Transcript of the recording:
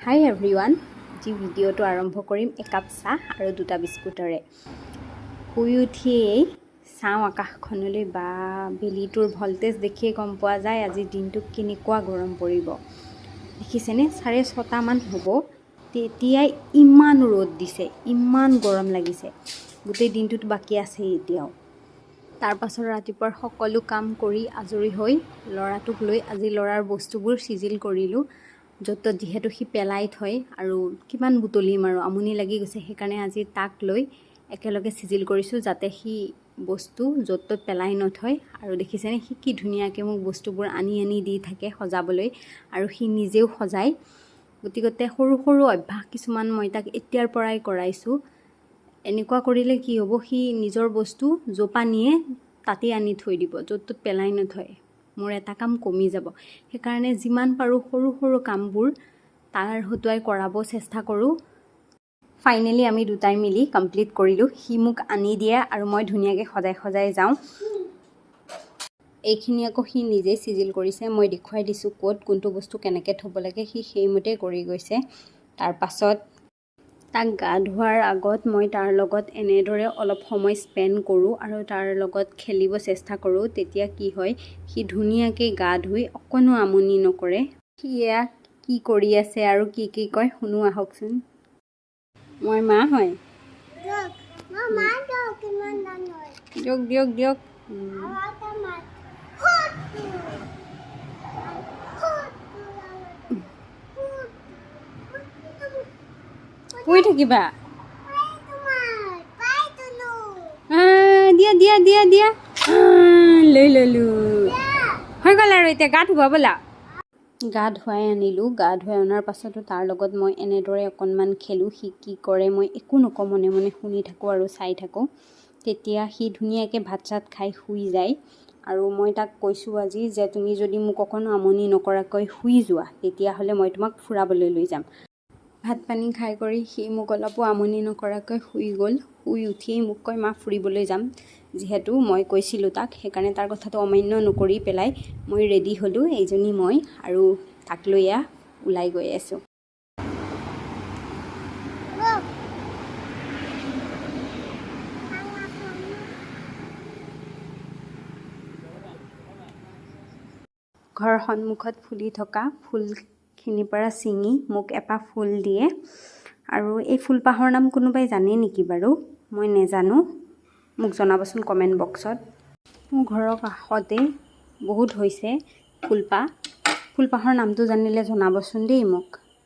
হাই everyone, আজি ভিডিঅ'টো আৰম্ভ কৰিম একাপ চাহ আৰু দুটা বিস্কুটৰে। শুই উঠিয়েই চাওঁ আকাশখনলৈ, বা বেলিটোৰ ভল্টেজ দেখিয়ে গম পোৱা যায় আজিৰ দিনটো কেনেকুৱা গৰম পৰিব। দেখিছেনে, 6:30মান হ'ব, তেতিয়াই ইমান ৰ'দ দিছে, ইমান গৰম লাগিছে। গোটেই দিনটোত বাকী আছেই এতিয়াও। তাৰপাছত ৰাতিপুৱাৰ সকলো কাম কৰি আজৰি হৈ ল'ৰাটোক লৈ আজি ল'ৰাৰ বস্তুবোৰ চিজিল কৰিলোঁ। য'ত যিহেতু সি পেলাই থয় আৰু কিমান বুটলিম আৰু আমনি লাগি গৈছে, সেইকাৰণে আজি তাক লৈ একেলগে চিজিল কৰিছোঁ যাতে সি বস্তু য'ত ত'ত পেলাই নথয়। আৰু দেখিছেনে, সি কি ধুনীয়াকৈ মোক বস্তুবোৰ আনি দি থাকে সজাবলৈ, আৰু সি নিজেও সজায়। গতিকে সৰু সৰু অভ্যাস কিছুমান মই তাক এতিয়াৰ পৰাই কৰাইছোঁ। এনেকুৱা কৰিলে কি হ'ব, সি নিজৰ বস্তু জোপা নিয়ে তাতেই আনি থৈ দিব, য'ত ত'ত পেলাই নথয়। মোৰ এটা কাম কমি যাব। সেইকাৰণে যিমান পাৰোঁ সৰু সৰু কামবোৰ তাৰ হতুৱাই কৰাব চেষ্টা কৰোঁ। ফাইনেলি আমি দুটাই মিলি কমপ্লিট কৰিলোঁ। সি মোক আনি দিয়ে আৰু মই ধুনীয়াকৈ সজাই যাওঁ। এইখিনি আকৌ সি নিজেই চিজিল কৰিছে। মই দেখুৱাই দিছোঁ ক'ত কোনটো বস্তু কেনেকৈ থ'ব লাগে, সি সেইমতে কৰি গৈছে। তাৰপাছত তাক গা ধোৱাৰ আগত মই তাৰ লগত এনেদৰে অলপ সময় স্পেণ্ড কৰোঁ আৰু তাৰ লগত খেলিব চেষ্টা কৰোঁ। তেতিয়া কি হয়, সি ধুনীয়াকৈ গা ধুই অকণো আমনি নকৰে। সি এয়া কি কৰি আছে আৰু কি কয় শুনো আহকচোন। মই মা হয়, দিয়ক দিয়ক দিয়ক। পৰি থাকিবা, দিয়া দিয়া দিয়া দিয়া, লৈ ল'লোঁ। হৈ গ'ল আৰু এতিয়া গা ধুবা ব'লা। গা ধুৱাই আনিলোঁ। গা ধুৱাই অনাৰ পাছতো তাৰ লগত মই এনেদৰে অকণমান খেলোঁ। সি কি কৰে মই একো নকওঁ, মনে মনে শুনি থাকোঁ আৰু চাই থাকোঁ। তেতিয়া সি ধুনীয়াকৈ ভাত চাত খাই শুই যায়। আৰু মই তাক কৈছোঁ আজি যে তুমি যদি মোক অকণো আমনি নকৰাকৈ শুই যোৱা, তেতিয়াহ'লে মই তোমাক ফুৰাবলৈ লৈ যাম। ভাত পানী খাই কৰি সি মোক অলপো আমনি নকৰাকৈ শুই গ'ল। শুই উঠিয়েই মোক কয়, মা ফুৰিবলৈ যাম। যিহেতু মই কৈছিলোঁ তাক, সেইকাৰণে তাৰ কথাটো অমান্য নকৰি পেলাই মই ৰেডি হ'লোঁ। এইজনী মই আৰু তাক লৈ ওলাই গৈ আছোঁ। ঘৰৰ সন্মুখত ফুলি থকা ফুলখিনিৰ পৰা ছিঙি মোক এপাহ ফুল দিয়ে। আৰু এই ফুলপাহৰ নাম কোনোবাই জানে নেকি বাৰু? মই নেজানো, মোক জনাবচোন কমেণ্ট বক্সত। মোৰ ঘৰৰ কাষতে বহুত হৈছে ফুলপাহৰ নামটো জানিলে জনাবচোন দেই মোক।